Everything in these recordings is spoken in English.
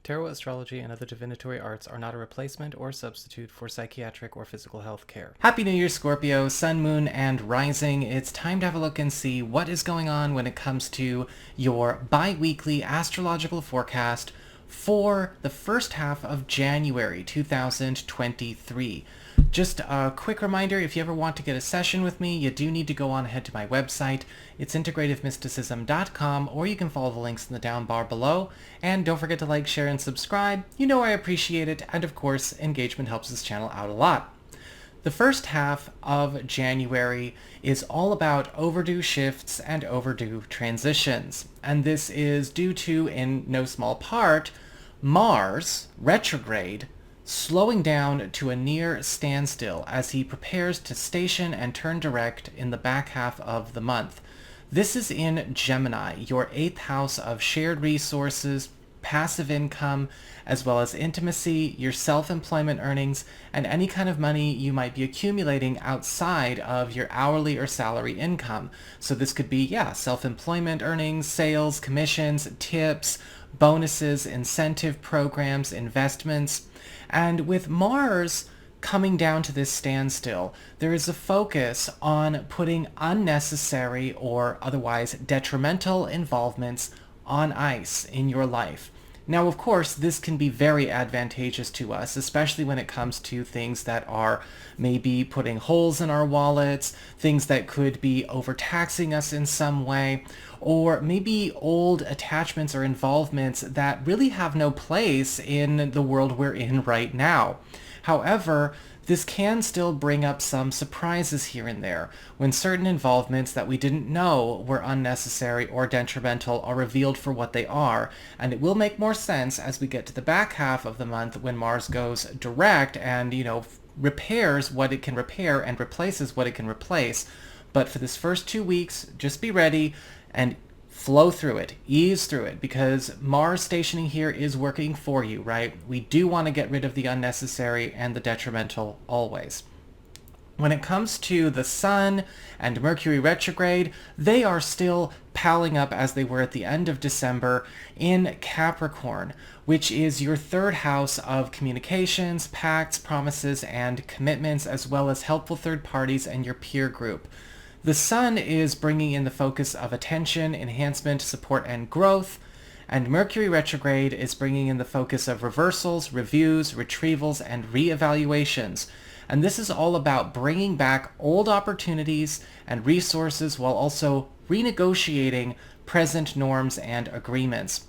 Tarot, astrology, and other divinatory arts are not a replacement or substitute for psychiatric or physical health care. Happy New Year, Scorpio, Sun, Moon, and Rising. It's time to have a look and see what is going on when it comes to your bi-weekly astrological forecast for the first half of January 2023. Just a quick reminder, if you ever want to get a session with me, you do need to go on ahead to my website. It's integrativemysticism.com, or you can follow the links in the down bar below. And don't forget to like, share, and subscribe. You know I appreciate it, and of course, engagement helps this channel out a lot. The first half of January is all about overdue shifts and overdue transitions. And this is due to, in no small part, Mars, retrograde, slowing down to a near standstill as he prepares to station and turn direct in the back half of the month. This is in Gemini, your 8th house of shared resources, passive income, as well as intimacy, your self-employment earnings, and any kind of money you might be accumulating outside of your hourly or salary income. So this could be, self-employment earnings, sales, commissions, tips, bonuses, incentive programs, investments. And with Mars coming down to this standstill, there is a focus on putting unnecessary or otherwise detrimental involvements on ice in your life. Now, of course, this can be very advantageous to us, especially when it comes to things that are maybe putting holes in our wallets, things that could be overtaxing us in some way, or maybe old attachments or involvements that really have no place in the world we're in right now. However, this can still bring up some surprises here and there when certain involvements that we didn't know were unnecessary or detrimental are revealed for what they are, and it will make more sense as we get to the back half of the month when Mars goes direct and, repairs what it can repair and replaces what it can replace. But for this first 2 weeks, just be ready and flow through it, ease through it, because Mars stationing here is working for you, right? We do want to get rid of the unnecessary and the detrimental always. When it comes to the Sun and Mercury retrograde, they are still piling up as they were at the end of December in Capricorn, which is your 3rd house of communications, pacts, promises, and commitments, as well as helpful third parties and your peer group. The Sun is bringing in the focus of attention, enhancement, support, and growth, and Mercury retrograde is bringing in the focus of reversals, reviews, retrievals, and reevaluations. And this is all about bringing back old opportunities and resources while also renegotiating present norms and agreements.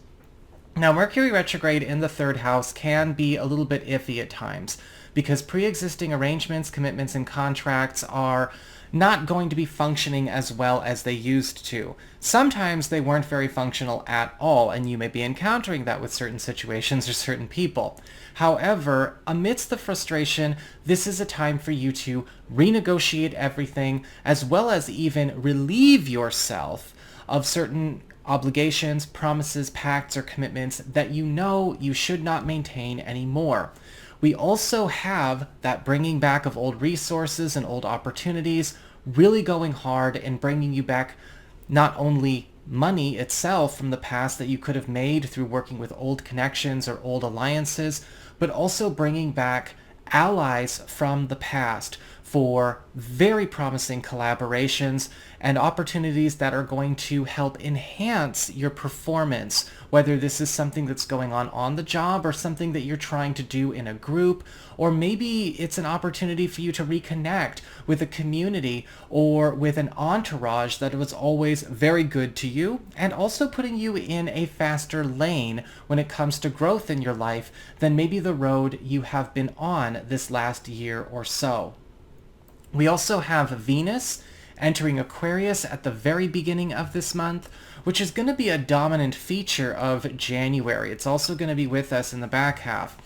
Now, Mercury retrograde in the 3rd house can be a little bit iffy at times because pre-existing arrangements, commitments, and contracts are not going to be functioning as well as they used to. Sometimes they weren't very functional at all, and you may be encountering that with certain situations or certain people. However, amidst the frustration, this is a time for you to renegotiate everything, as well as even relieve yourself of certain obligations, promises, pacts, or commitments that you know you should not maintain anymore. We also have that bringing back of old resources and old opportunities, really going hard and bringing you back not only money itself from the past that you could have made through working with old connections or old alliances, but also bringing back allies from the past for very promising collaborations and opportunities that are going to help enhance your performance, whether this is something that's going on the job or something that you're trying to do in a group, or maybe it's an opportunity for you to reconnect with a community or with an entourage that was always very good to you, and also putting you in a faster lane when it comes to growth in your life than maybe the road you have been on this last year or so. We also have Venus entering Aquarius at the very beginning of this month, which is going to be a dominant feature of January. It's also going to be with us in the back half.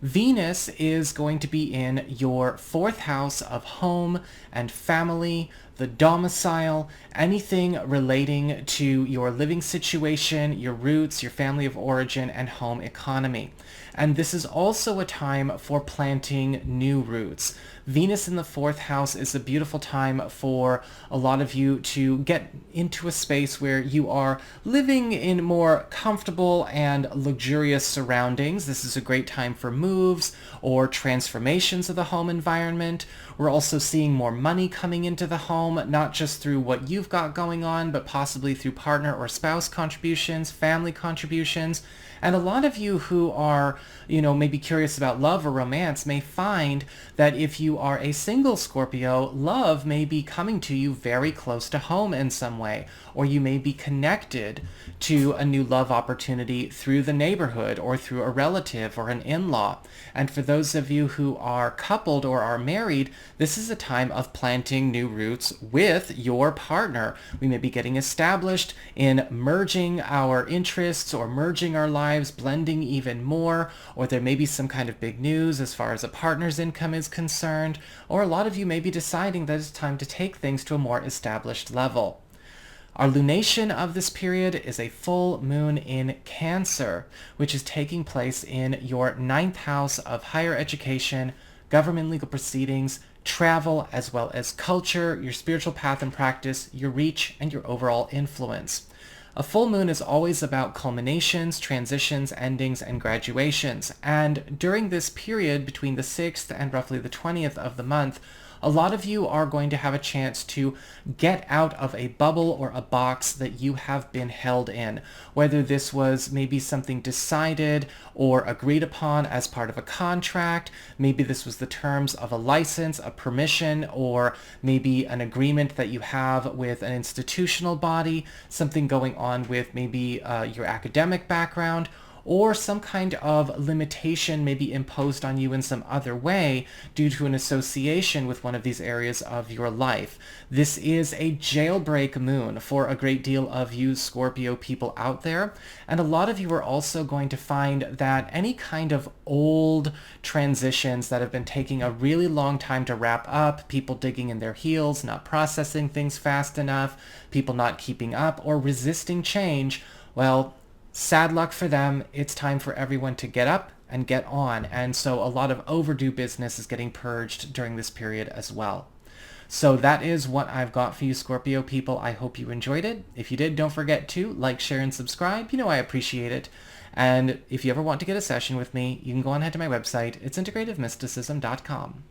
Venus is going to be in your 4th house of home and family, the domicile, anything relating to your living situation, your roots, your family of origin, and home economy. And this is also a time for planting new roots. Venus in the 4th house is a beautiful time for a lot of you to get into a space where you are living in more comfortable and luxurious surroundings. This is a great time for moves or transformations of the home environment. We're also seeing more money coming into the home, not just through what you've got going on, but possibly through partner or spouse contributions, family contributions. And a lot of you who are, maybe curious about love or romance may find that if you are a single Scorpio, love may be coming to you very close to home in some way, or you may be connected to a new love opportunity through the neighborhood or through a relative or an in-law. And for those of you who are coupled or are married, this is a time of planting new roots with your partner. We may be getting established in merging our interests or merging our lives, blending even more, or there may be some kind of big news as far as a partner's income is concerned, or a lot of you may be deciding that it's time to take things to a more established level. Our lunation of this period is a full moon in Cancer, which is taking place in your 9th house of higher education, government legal proceedings, travel, as well as culture, your spiritual path and practice, your reach, and your overall influence. A full moon is always about culminations, transitions, endings, and graduations. And during this period between the 6th and roughly the 20th of the month, a lot of you are going to have a chance to get out of a bubble or a box that you have been held in, whether this was maybe something decided or agreed upon as part of a contract, maybe this was the terms of a license, a permission, or maybe an agreement that you have with an institutional body, something going on with maybe your academic background, or some kind of limitation may be imposed on you in some other way due to an association with one of these areas of your life. This is a jailbreak moon for a great deal of you Scorpio people out there, and a lot of you are also going to find that any kind of old transitions that have been taking a really long time to wrap up, people digging in their heels, not processing things fast enough, people not keeping up, or resisting change, well, sad luck for them. It's time for everyone to get up and get on. And so a lot of overdue business is getting purged during this period as well. So that is what I've got for you Scorpio people. I hope you enjoyed it. If you did, don't forget to like, share, and subscribe. I appreciate it. And if you ever want to get a session with me, you can go on ahead to my website. It's integrativemysticism.com.